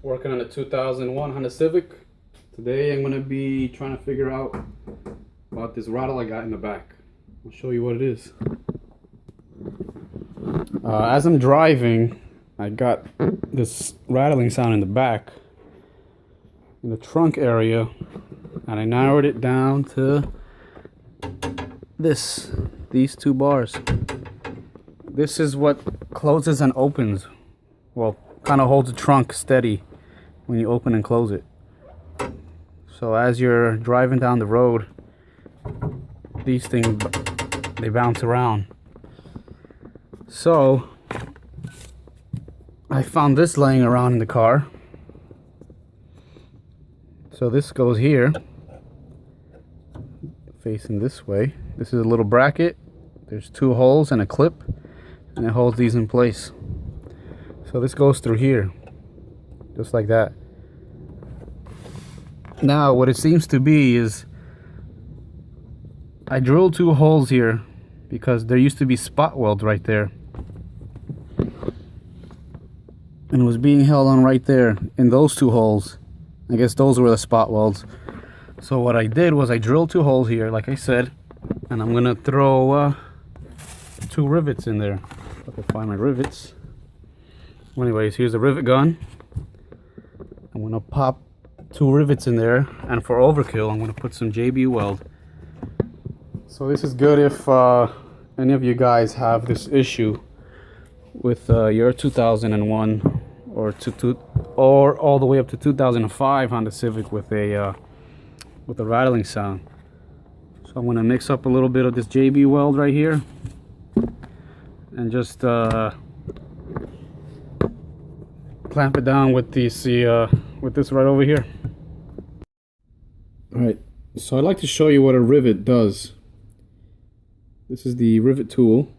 Working on a 2001 Honda Civic. Today I'm going to be trying to figure out about this rattle I got in the back. I'll show you what it is. As I'm driving, I got this rattling sound in the back, in the trunk area, and I narrowed it down to these two bars. This is what closes and opens. Well, kind of holds the trunk steady when you open and close it. So as you're driving down the road, these things, they bounce around. So I found this laying around in the car. So this goes here, facing this way. This is a little bracket. There's two holes and a clip, and it holds these in place. So this goes through here, just like that. Now what it seems to be is I drilled two holes here because there used to be spot welds right there, and it was being held on right there in those two holes. I guess those were the spot welds. So what I did was I drilled two holes here, like I said, and I'm gonna throw two rivets in there. If I can find my rivets. Well, anyways, here's the rivet gun. I'm gonna pop two rivets in there, and for overkill I'm gonna put some JB weld. So this is good if any of you guys have this issue with your 2001 or all the way up to 2005 Honda Civic with a rattling sound. So I'm gonna mix up a little bit of this JB weld right here and just clamp it down with this right over here. Alright, so I'd like to show you what a rivet does. This is the rivet tool.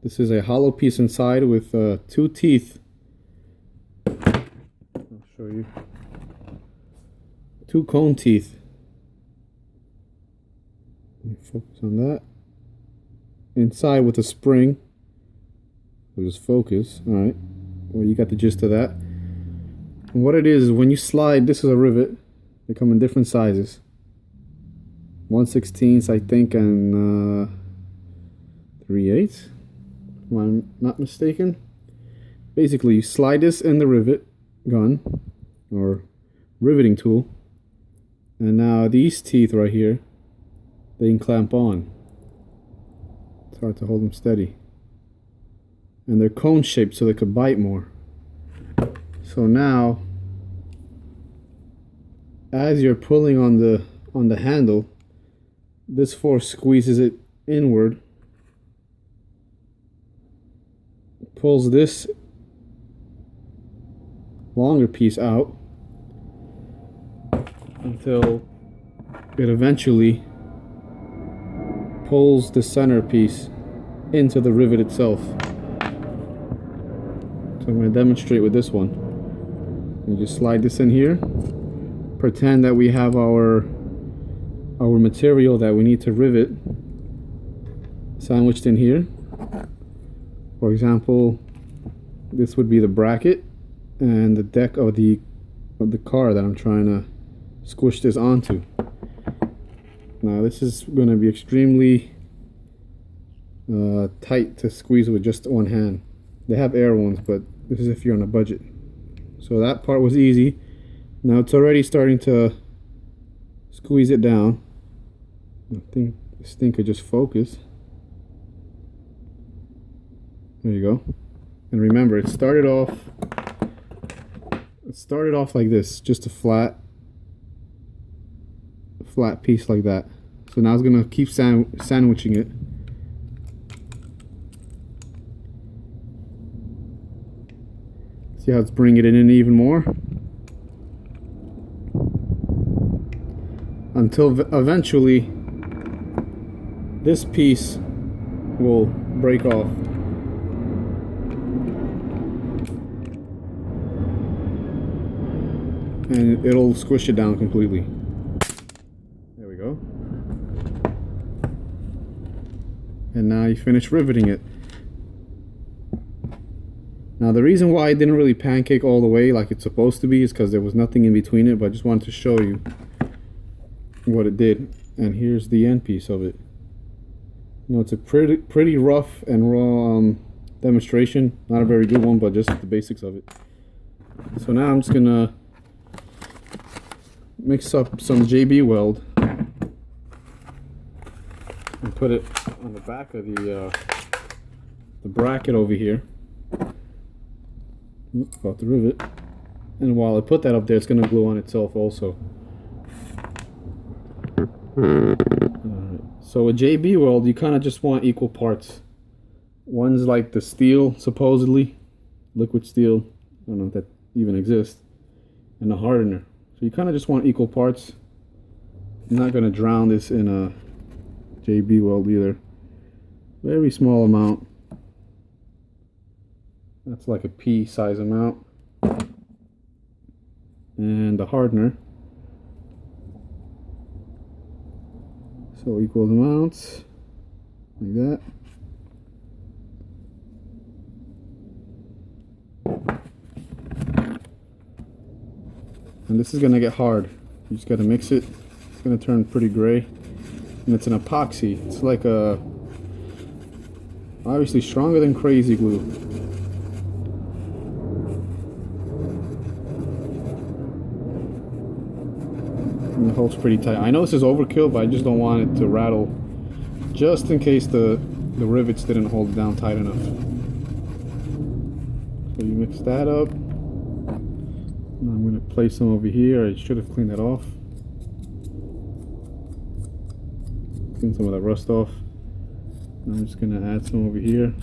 This is a hollow piece inside with two teeth. I'll show you. Two cone teeth. Focus on that. Inside with a spring. We'll just focus. Alright. Well, you got the gist of that. And what it is when you slide, this is a rivet. They come in different sizes. 1/16, I think, and 3/8, if I'm not mistaken. Basically, you slide this in the rivet gun or riveting tool, and now these teeth right here, they can clamp on. It's hard to hold them steady, and they're cone shaped so they could bite more. So now, as you're pulling on the handle, this force squeezes it inward, pulls this longer piece out until it eventually pulls the center piece into the rivet itself. So I'm going to demonstrate with this one. You just slide this in here, pretend that we have our material that we need to rivet sandwiched in here. For example, this would be the bracket and the deck of the car that I'm trying to squish this onto. Now this is going to be extremely tight to squeeze with just one hand. They have air ones, but this is if you're on a budget. So that part was easy. Now it's already starting to squeeze it down. I think this thing could just focus. There you go. And remember, it started off like this, just a flat piece like that. So now it's gonna keep sandwiching it. See how it's bringing it in even more? Until eventually this piece will break off. And it'll squish it down completely. There we go. And now you finish riveting it. Now the reason why I didn't really pancake all the way like it's supposed to be is because there was nothing in between it, but I just wanted to show you what it did. And here's the end piece of it. You know, it's a pretty rough and raw demonstration. Not a very good one, but just the basics of it. So now I'm just gonna mix up some JB weld and put it on the back of the bracket over here. Oops, about the rivet. And while I put that up there, it's gonna glue on itself also. Alright. So a JB weld, you kind of just want equal parts. One's like the steel, supposedly, liquid steel. I don't know if that even exists, and the hardener. So you kind of just want equal parts. I'm not going to drown this in a JB weld either. Very small amount. That's like a pea size amount. And the hardener. So equal amounts, like that. And this is gonna get hard. You just gotta mix it. It's gonna turn pretty gray. And it's an epoxy. It's like a, obviously stronger than crazy glue. And the hole's pretty tight. I know this is overkill, but I just don't want it to rattle, just in case the rivets didn't hold it down tight enough. So you mix that up. Now I'm going to place some over here. I should have cleaned that off. Clean some of that rust off. Now I'm just going to add some over here.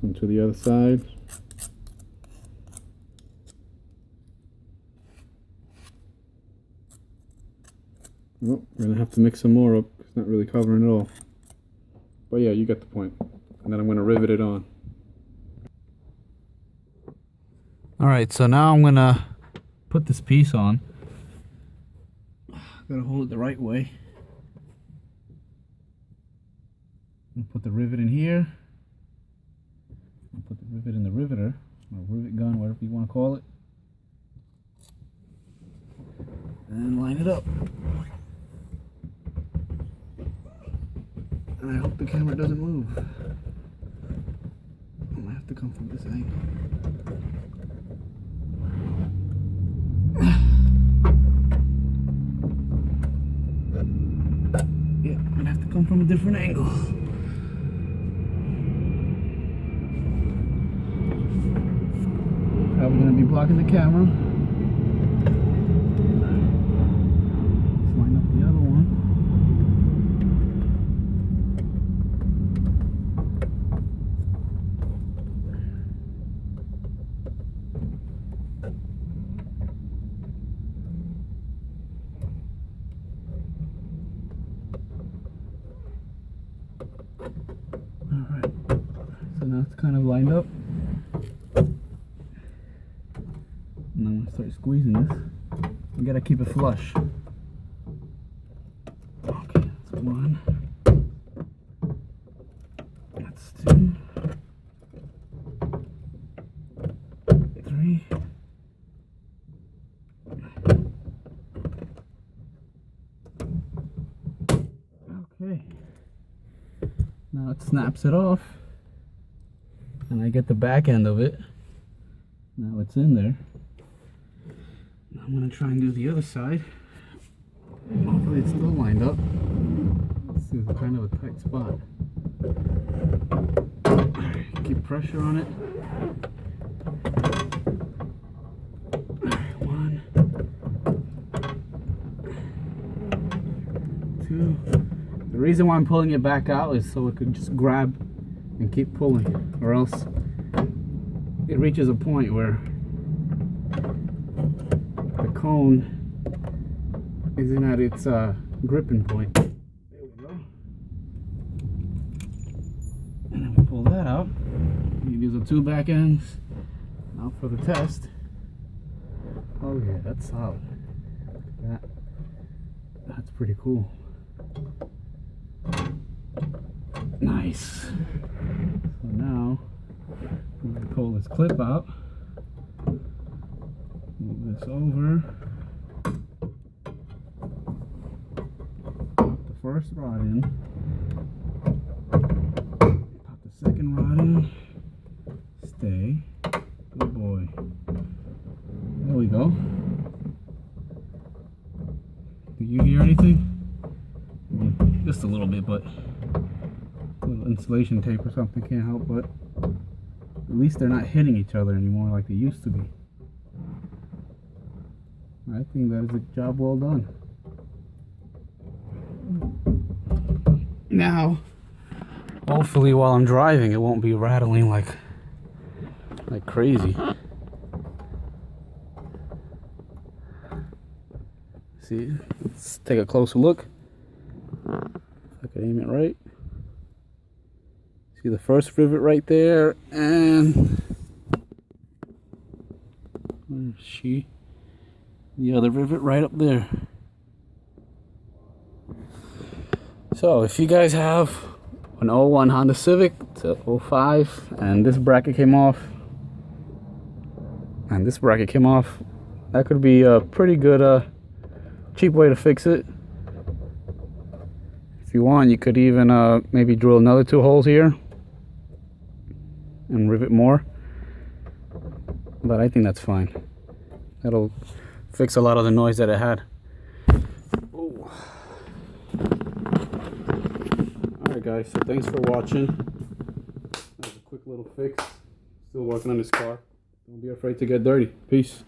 Some to the other side. Oh, we're going to have to mix some more up. It's not really covering it all. But yeah, you get the point. And then I'm going to rivet it on. Alright, so now I'm going to put this piece on. Gotta hold it the right way. I'm gonna put the rivet in here. I'll put the rivet in the riveter, or rivet gun, whatever you want to call it. And line it up. And I hope the camera doesn't move. I might have to come from this angle. Yeah, I'm gonna have to come from a different angle. Probably gonna be blocking the camera. Let's line up the other one. Alright, so now it's kind of lined up. And I'm going to start squeezing this. You gotta keep it flush. Okay, that's one. That's two. 3. Okay. Now it snaps it off. And I get the back end of it. Now it's in there. Now I'm going to try and do the other side. Hopefully it's still lined up. This is kind of a tight spot. Keep pressure on it. Alright, 1, 2. The reason why I'm pulling it back out is so it could just grab and keep pulling, or else it reaches a point where the cone isn't at its gripping point. There we go. And then we pull that out. These are 2 back ends. Now for the test. Oh yeah, that's solid. Look at that. That's pretty cool. Nice. So now I'm going to pull this clip out, move this over, pop the first rod in, pop the second rod in, stay, good boy. There we go. Do you hear anything? I mean, just a little bit, but a little insulation tape or something can't help, but at least they're not hitting each other anymore like they used to be. I think that is a job well done. Now, hopefully while I'm driving it won't be rattling like crazy. See, let's take a closer look. If I can aim it right. See the first rivet right there, and where's she? The other rivet right up there. So if you guys have an 01 Honda Civic to 05 and this bracket came off and this bracket came off, that could be a pretty good cheap way to fix it. If you want, you could even maybe drill another 2 holes here and rivet more, but I think that's fine. That'll fix a lot of the noise that it had. Oh. Alright guys, so thanks for watching. That was a quick little fix. Still working on this car. Don't be afraid to get dirty. Peace.